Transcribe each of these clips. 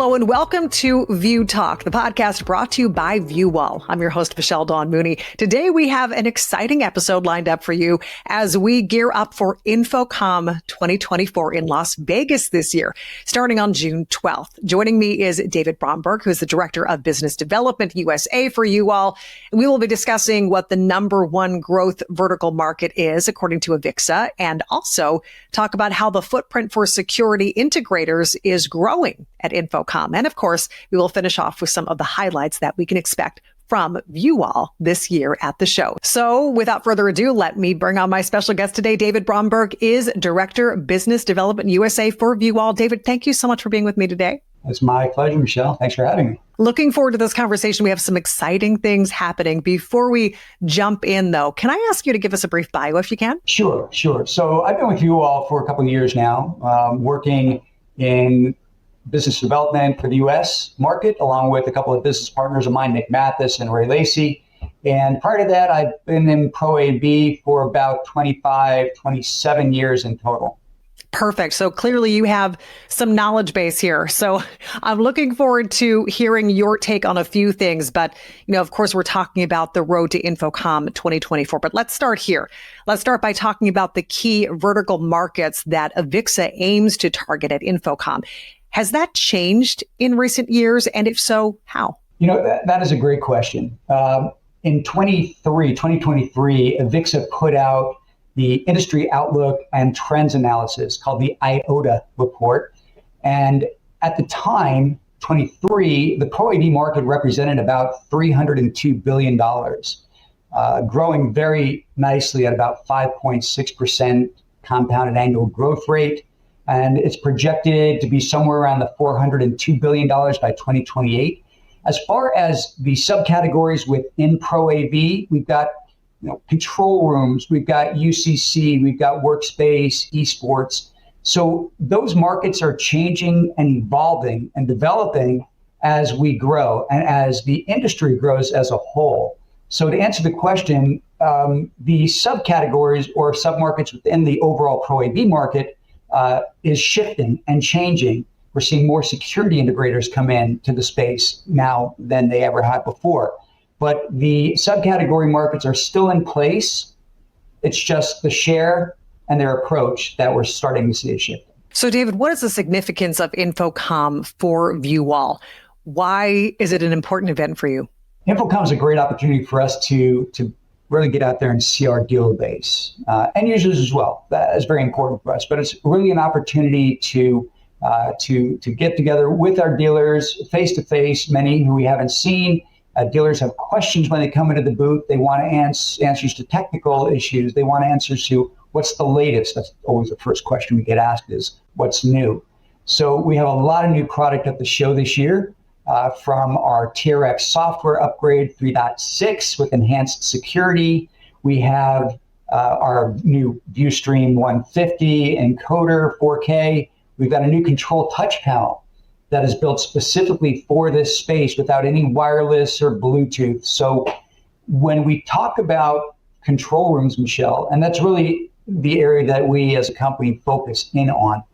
Hello and welcome to VuTalk, the podcast brought to you by VuWall. I'm your host, Michelle Dawn Mooney. Today we have an exciting episode lined up for you as we gear up for InfoComm 2024 in Las Vegas this year, starting on June 12th. Joining me is David Bromberg, who is the Director of Business Development USA for VuWall. We will be discussing what the number one growth vertical market is, according to Avixa, and also talk about how the footprint for security integrators is growing at InfoComm. And of course, we will finish off with some of the highlights that we can expect from VuWall this year at the show. So without further ado, let me bring on my special guest today. David Bromberg is Director Business Development USA for VuWall. David, thank you so much for being with me today. It's my pleasure, Michelle. Thanks for having me. Looking forward to this conversation. We have some exciting things happening. Before we jump in, though, can I ask you to give us a brief bio if you can? Sure. So I've been with VuWall for a couple of years now, working in business development for the U.S. market, along with a couple of business partners of mine, Nick Mathis and Ray Lacey. And prior to that, I've been in Pro AV for about 27 years in total. Perfect. So clearly you have some knowledge base here. So I'm looking forward to hearing your take on a few things. But, of course, we're talking about the road to InfoComm 2024. But let's start here. Let's start by talking about the key vertical markets that Avixa aims to target at InfoComm. Has that changed in recent years? And if so, how? That is a great question. In 2023, Avixa put out the industry outlook and trends analysis called the IOTA report. And at the time, 23, the Pro AV market represented about $302 billion, growing very nicely at about 5.6% compounded annual growth rate. And it's projected to be somewhere around the $402 billion by 2028. As far as the subcategories within Pro AV, we've got control rooms, we've got UCC, we've got workspace, esports. So those markets are changing and evolving and developing as we grow and as the industry grows as a whole. So to answer the question, the subcategories or submarkets within the overall Pro AV market is shifting and changing. We're seeing more security integrators come in to the space now than they ever had before. But the subcategory markets are still in place. It's just the share and their approach that we're starting to see a shift. So, David, what is the significance of InfoComm for VuWall? Why is it an important event for you? InfoComm is a great opportunity for us to really get out there and see our dealer base and users as well. That is very important for us. But it's really an opportunity to get together with our dealers face to face, many who we haven't seen. Dealers have questions when they come into the booth. They want answers to technical issues. They want answers to what's the latest. That's always the first question we get asked is what's new. So we have a lot of new product at the show this year, from our TRX software upgrade 3.6 with enhanced security. We have our new ViewStream 150 encoder 4K. We've got a new control touch panel that is built specifically for this space without any wireless or Bluetooth. So when we talk about control rooms, Michelle, and that's really the area that we as a company focus in on,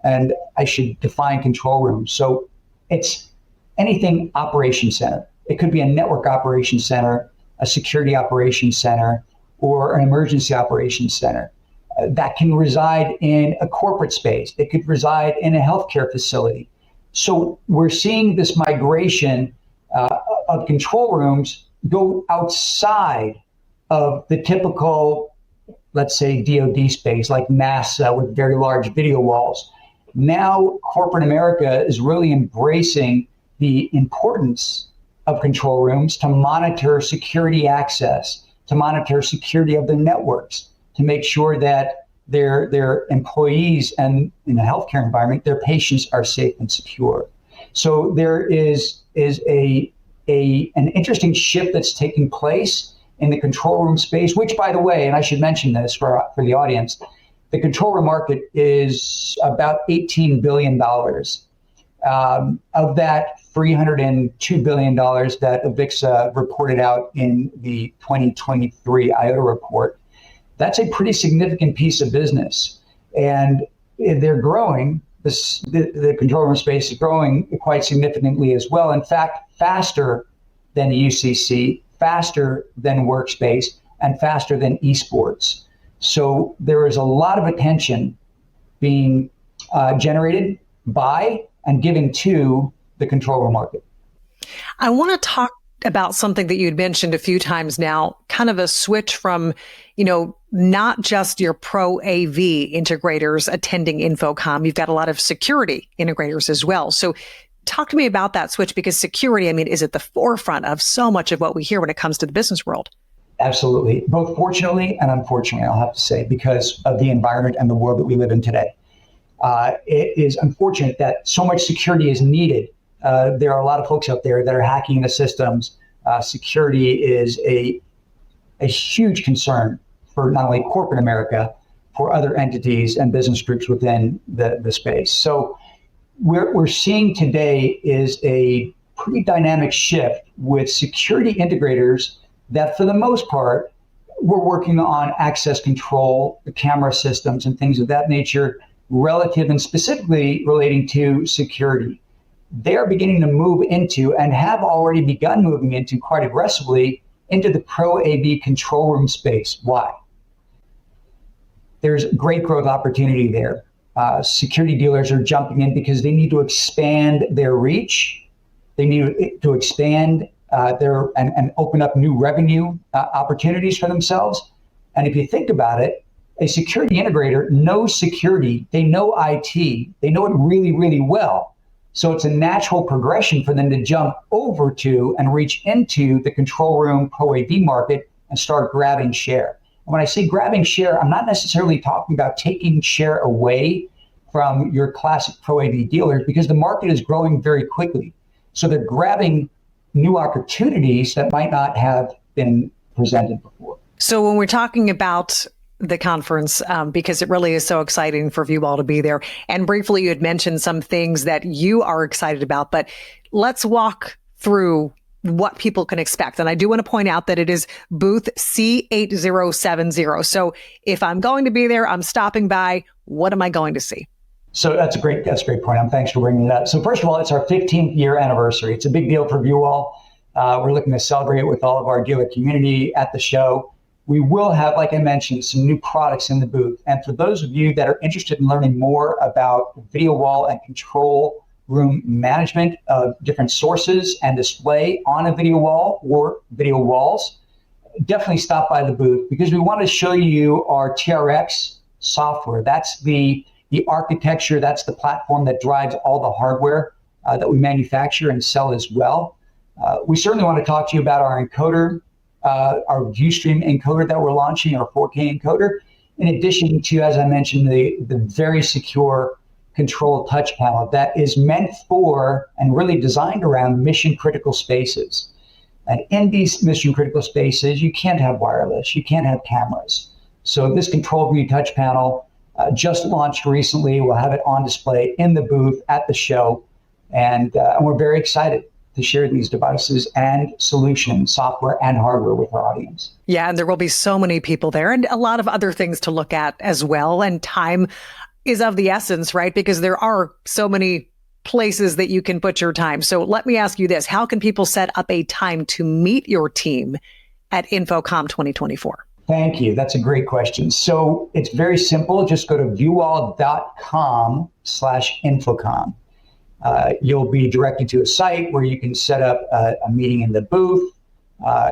and I should define control rooms. So it's anything operations center. It could be a network operations center, a security operations center, or an emergency operations center. That can reside in a corporate space. It could reside in a healthcare facility. So we're seeing this migration of control rooms go outside of the typical, let's say, DoD space, like NASA with very large video walls. Now, corporate America is really embracing the importance of control rooms to monitor security access, to monitor security of their networks, to make sure that their employees and in a healthcare environment, their patients are safe and secure. So there is an interesting shift that's taking place in the control room space, which, by the way, and I should mention this for the audience, the control room market is about $18 billion. Of that, $302 billion that Avixa reported out in the 2023 IOTA report. That's a pretty significant piece of business. And they're growing the control room space is growing quite significantly as well. In fact, faster than UCC, faster than workspace, and faster than esports. So there is a lot of attention being generated by and given to the control room market. I want to talk about something that you'd mentioned a few times now, kind of a switch from, not just your pro AV integrators attending InfoComm. You've got a lot of security integrators as well. So talk to me about that switch, because security, is at the forefront of so much of what we hear when it comes to the business world. Absolutely. Both fortunately and unfortunately, I'll have to say, because of the environment and the world that we live in today. It is unfortunate that so much security is needed. There are a lot of folks out there that are hacking the systems. Security is a huge concern for not only corporate America, for other entities and business groups within the space. So we're seeing today is a pretty dynamic shift with security integrators that, for the most part, we're working on access control, the camera systems, and things of that nature, relative and specifically relating to security. They're beginning to move into, and have already begun moving into quite aggressively, into the pro AV control room space. Why? There's great growth opportunity there. Security dealers are jumping in because they need to expand their reach. They need to expand and open up new revenue opportunities for themselves. And if you think about it, a security integrator knows security, they know IT, they know it really, really well. So it's a natural progression for them to jump over to and reach into the control room pro AV market and start grabbing share. And when I say grabbing share, I'm not necessarily talking about taking share away from your classic pro AV dealers, because the market is growing very quickly. So they're grabbing new opportunities that might not have been presented before. So when we're talking about the conference, because it really is so exciting for VuWall to be there, and briefly you had mentioned some things that you are excited about, but let's walk through what people can expect. And I do want to point out that it is Booth C8070. So if I'm going to be there, I'm stopping by, what am I going to see? So that's a great point. Thanks for bringing it up. So first of all, it's our 15th year anniversary. It's a big deal for VuWall. We're looking to celebrate it with all of our dealer community at the show. We will have, like I mentioned, some new products in the booth. And for those of you that are interested in learning more about VuWall and control room management of different sources and display on a video wall or video walls, definitely stop by the booth, because we want to show you our TRX software. That's the architecture, that's the platform that drives all the hardware that we manufacture and sell as well. We certainly want to talk to you about our encoder, our ViewStream encoder that we're launching, our 4K encoder, in addition to, as I mentioned, the very secure control touch panel that is meant for and really designed around mission critical spaces. And in these mission critical spaces, you can't have wireless, you can't have cameras. So this control view touch panel just launched recently. We'll have it on display in the booth at the show. And we're very excited to share these devices and solutions, software and hardware, with our audience. Yeah, and there will be so many people there and a lot of other things to look at as well. And time is of the essence, right? Because there are so many places that you can put your time. So let me ask you this. How can people set up a time to meet your team at InfoComm 2024? Thank you. That's a great question. So it's very simple. Just go to VuWall.com/InfoComm. You'll be directed to a site where you can set up a meeting in the booth.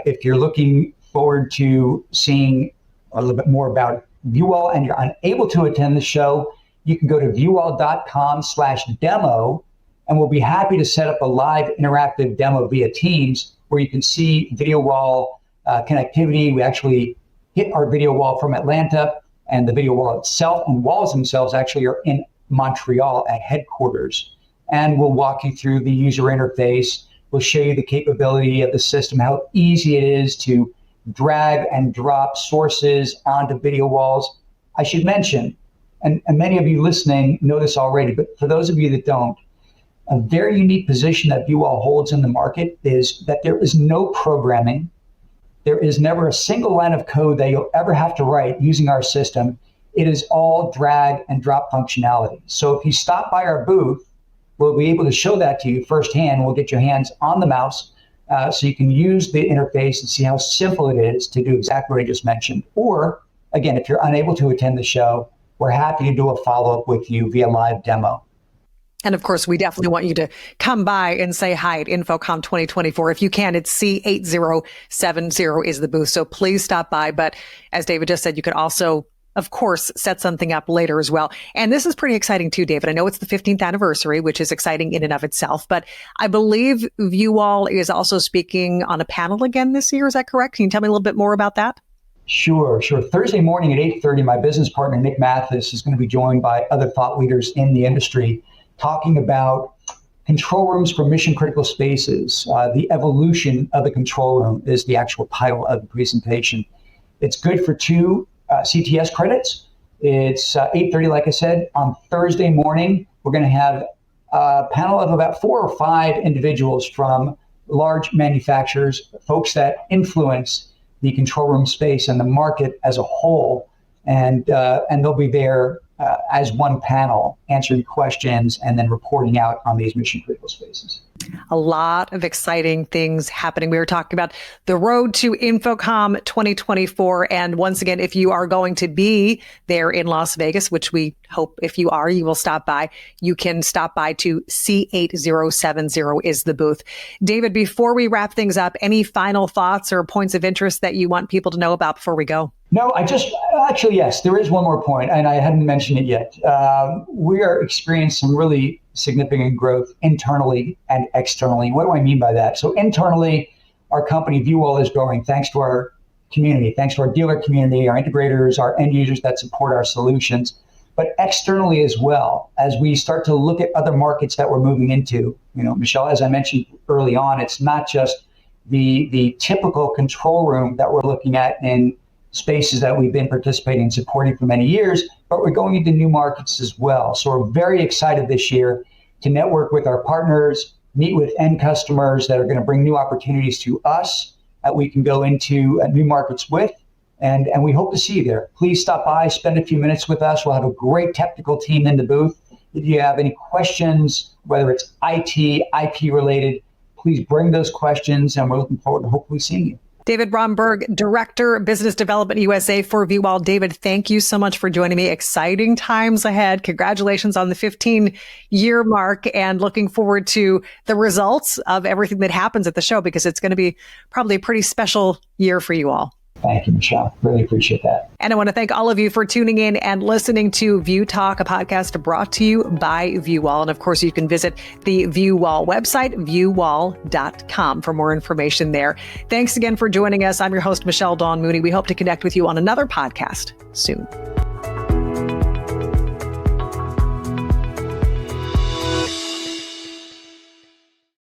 If you're looking forward to seeing a little bit more about VuWall and you're unable to attend the show, you can go to VuWall.com/demo, and we'll be happy to set up a live interactive demo via Teams where you can see video wall connectivity. We actually hit our video wall from Atlanta, and the video wall itself and walls themselves actually are in Montreal at headquarters. And we'll walk you through the user interface. We'll show you the capability of the system, how easy it is to drag and drop sources onto video walls. I should mention, and many of you listening know this already, but for those of you that don't, a very unique position that VuWall holds in the market is that there is no programming. There is never a single line of code that you'll ever have to write using our system. it is all drag and drop functionality. So if you stop by our booth, we'll be able to show that to you firsthand. We'll get your hands on the mouse so you can use the interface and see how simple it is to do exactly what I just mentioned. Or, again, if you're unable to attend the show, we're happy to do a follow-up with you via live demo. And of course, we definitely want you to come by and say hi at InfoComm 2024. If you can, it's C8070 is the booth. So please stop by. But as David just said, you could also, of course, set something up later as well. And this is pretty exciting too, David. I know it's the 15th anniversary, which is exciting in and of itself, but I believe VuWall is also speaking on a panel again this year. Is that correct? Can you tell me a little bit more about that? Sure. Thursday morning at 8:30, my business partner, Nick Mathis, is going to be joined by other thought leaders in the industry talking about control rooms for mission critical spaces. The evolution of the control room is the actual title of the presentation. It's good for 2 CTS credits. It's 8:30, like I said. On Thursday morning, we're going to have a panel of about 4 or 5 individuals from large manufacturers, folks that influence the control room space and the market as a whole. And they'll be there as one panel, answering questions and then reporting out on these mission critical spaces. A lot of exciting things happening. We were talking about the road to InfoComm 2024. And once again, if you are going to be there in Las Vegas, which we hope if you are, you will stop by, you can stop by to C8070 is the booth. David, before we wrap things up, any final thoughts or points of interest that you want people to know about before we go? No, yes, there is one more point, and I hadn't mentioned it yet. We are experiencing some really significant growth internally and externally. What do I mean by that? So internally, our company VuWall is growing thanks to our community, thanks to our dealer community, our integrators, our end users that support our solutions. But externally as well, as we start to look at other markets that we're moving into, Michelle, as I mentioned early on, it's not just the typical control room that we're looking at in spaces that we've been participating and supporting for many years, but we're going into new markets as well. So we're very excited this year to network with our partners, meet with end customers that are going to bring new opportunities to us that we can go into new markets with. And we hope to see you there. Please stop by, spend a few minutes with us. We'll have a great technical team in the booth. If you have any questions, whether it's IT, IP related, please bring those questions, and we're looking forward to hopefully seeing you. David Bromberg, Director, Business Development USA for VuWall. David, thank you so much for joining me. Exciting times ahead. Congratulations on the 15-year mark, and looking forward to the results of everything that happens at the show, because it's going to be probably a pretty special year for you all. Thank you, Michelle. Really appreciate that. And I want to thank all of you for tuning in and listening to VuTalk, a podcast brought to you by VuWall. And of course, you can visit the VuWall website, VuWall.com, for more information there. Thanks again for joining us. I'm your host, Michelle Dawn Mooney. We hope to connect with you on another podcast soon.